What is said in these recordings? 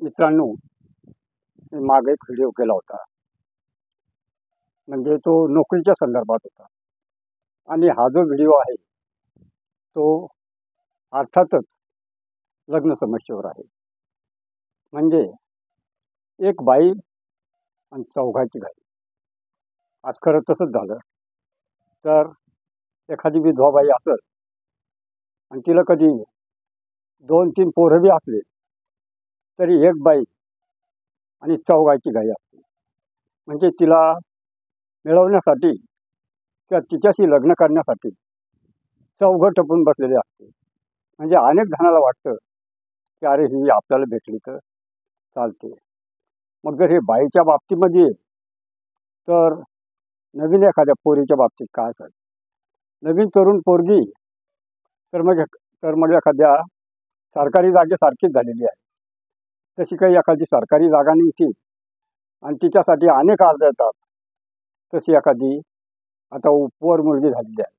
मित्रांनो, मी मागे एक व्हिडिओ केला होता. म्हणजे तो नोकरीच्या संदर्भात होता. आणि हा जो व्हिडिओ आहे तो अर्थातच लग्न समस्येवर आहे. म्हणजे एक बाई आणि चौघाची गाई. आज खरं तसंच झालं. तर एखादी विधवा बाई असेल आणि तिला कधी 2-3 पोरं बी असले तरी एक बाई आणि चौघाची गाई असते. म्हणजे तिला मिळवण्यासाठी किंवा तिच्याशी लग्न करण्यासाठी चौघं टपून बसलेले असते. म्हणजे अनेक जणाला वाटतं की अरे ही आपल्याला भेटली तर चालते. मग जर हे बाईच्या बाबतीमध्ये तर नवीन एखाद्या पोरीच्या बाबतीत काय असेल, नवीन तरुण पोरगी तर मग एखाद्या सरकारी जागेसारखीच झालेली आहे. तशी काही एखादी सरकारी जागा नाही ती आणि तिच्यासाठी अनेक अर्ज येतात. तशी एखादी आता उपवर मुलगी झालेली आहे.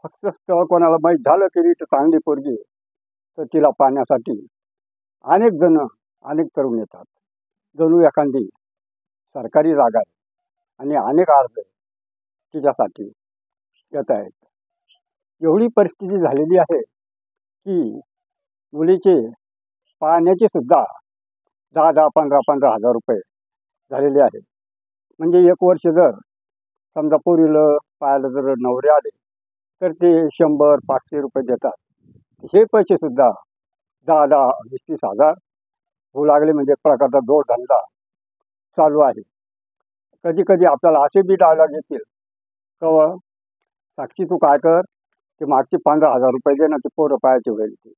फक्त स्थळ कोणाला माहीत झालं की इथं चांगली पोरगी आहे, तर तिला पाहण्यासाठी अनेक जण अनेक तरुण येतात. जणू एखादी सरकारी जागा आहे आणि अनेक अर्ज तिच्यासाठी येत आहेत. एवढी परिस्थिती झालेली आहे की मुलीचे पाहण्याचे सुद्धा 10,000, 15,000 हजार रुपये झालेले आहेत. म्हणजे 1 वर्ष जर समजा पोरीला पाहायला जर नवरे आले तर ते 100-500 रुपये देतात. हे पैसे सुद्धा 10,000, 20,000 हजार होऊ लागले. म्हणजे एक प्रकारचा जोडधंदा चालू आहे. कधी कधी आपल्याला असे बी डायलॉग येतील का, साक्षी तू काय कर, ते मागचे 15,000 रुपये दे ना, ते पोरं पाहायचे होईल. ते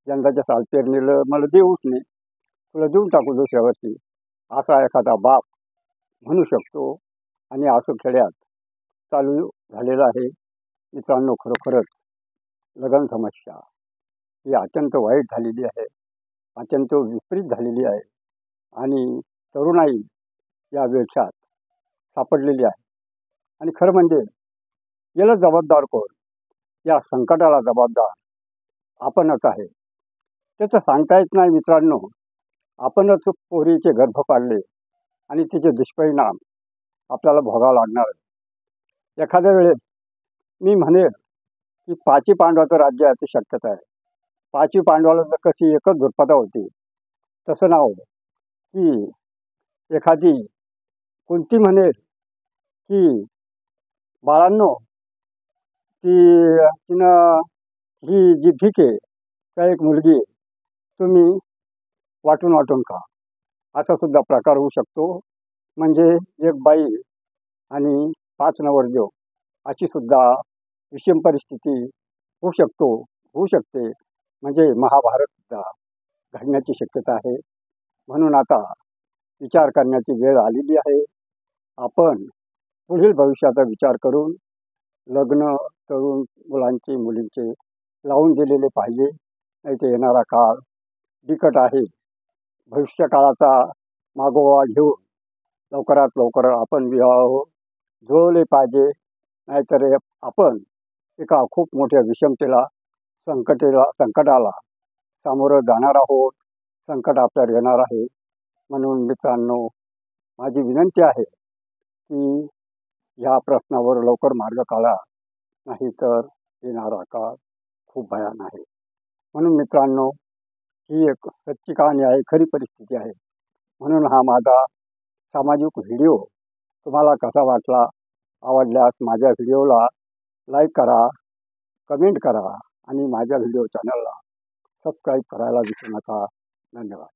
यंदाच्या साल पेरणीला मला देऊच नाही, तुला देऊन टाकू दुसऱ्या वर्षी, असा एखादा बाप म्हणू शकतो. आणि असं खेड्यात चालू झालेलं आहे. मित्रांनो, खरोखरच लग्न समस्या ही अत्यंत वाईट झालेली आहे, अत्यंत विपरीत झालेली आहे. आणि तरुणाई या वेशात सापडलेली आहे. आणि खरं म्हणजे याला जबाबदार कोण? या संकटाला जबाबदार आपणच आहे. त्याचं सांगता येत नाही मित्रांनो. आपणच पोरीचे गर्भ पाडले आणि तिचे दुष्परिणाम आपल्याला भोगावं लागणार. एखाद्या वेळेस मी म्हणेल की 5 पांडवाचं राज्य याची शक्यता आहे. 5 पांडवाला जर कशी एकच दुर्पदा होती, तसं नाव की एखादी कोणती म्हणेल की बाळांनो, तिनं ही जी भीक आहे त्या एक मुलगी आहे, तुम्ही वाटून वाटून खा, असा सुद्धा प्रकार होऊ शकतो. म्हणजे एक बाई आणि 5 नवरदेव अशी सुद्धा विषम परिस्थिती होऊ शकते. म्हणजे महाभारत सुद्धा घडण्याची शक्यता आहे. म्हणून आता विचार करण्याची वेळ आलेली आहे. आपण पुढील भविष्याचा विचार करून लग्न तरुण मुलांचे मुलींचे लावून दिलेले पाहिजे. नाही तर येणारा काळ बिकट आहे. भविष्य काळाचा मागोवा घेऊन लवकरात लवकर आपण विवाह जुळवले पाहिजे. नाहीतर आपण एका खूप मोठ्या विषमतेला संकटाला सामोरं जाणार आहोत. संकट आपल्यावर येणार आहे. म्हणून मित्रांनो, माझी विनंती आहे की ह्या प्रश्नावर लवकर मार्ग काढा, नाही तर येणारा काळ खूप भयान आहे. म्हणून मित्रांनो, ही एक सच्ची कहाणी आहे, खरी परिस्थिती आहे. म्हणून हा माझा सामाजिक व्हिडिओ तुम्हाला कसा वाटला? आवडल्यास माझ्या व्हिडिओला लाईक करा, कमेंट करा आणि माझ्या व्हिडिओ चॅनलला सबस्क्राईब करायला विसरू नका. धन्यवाद.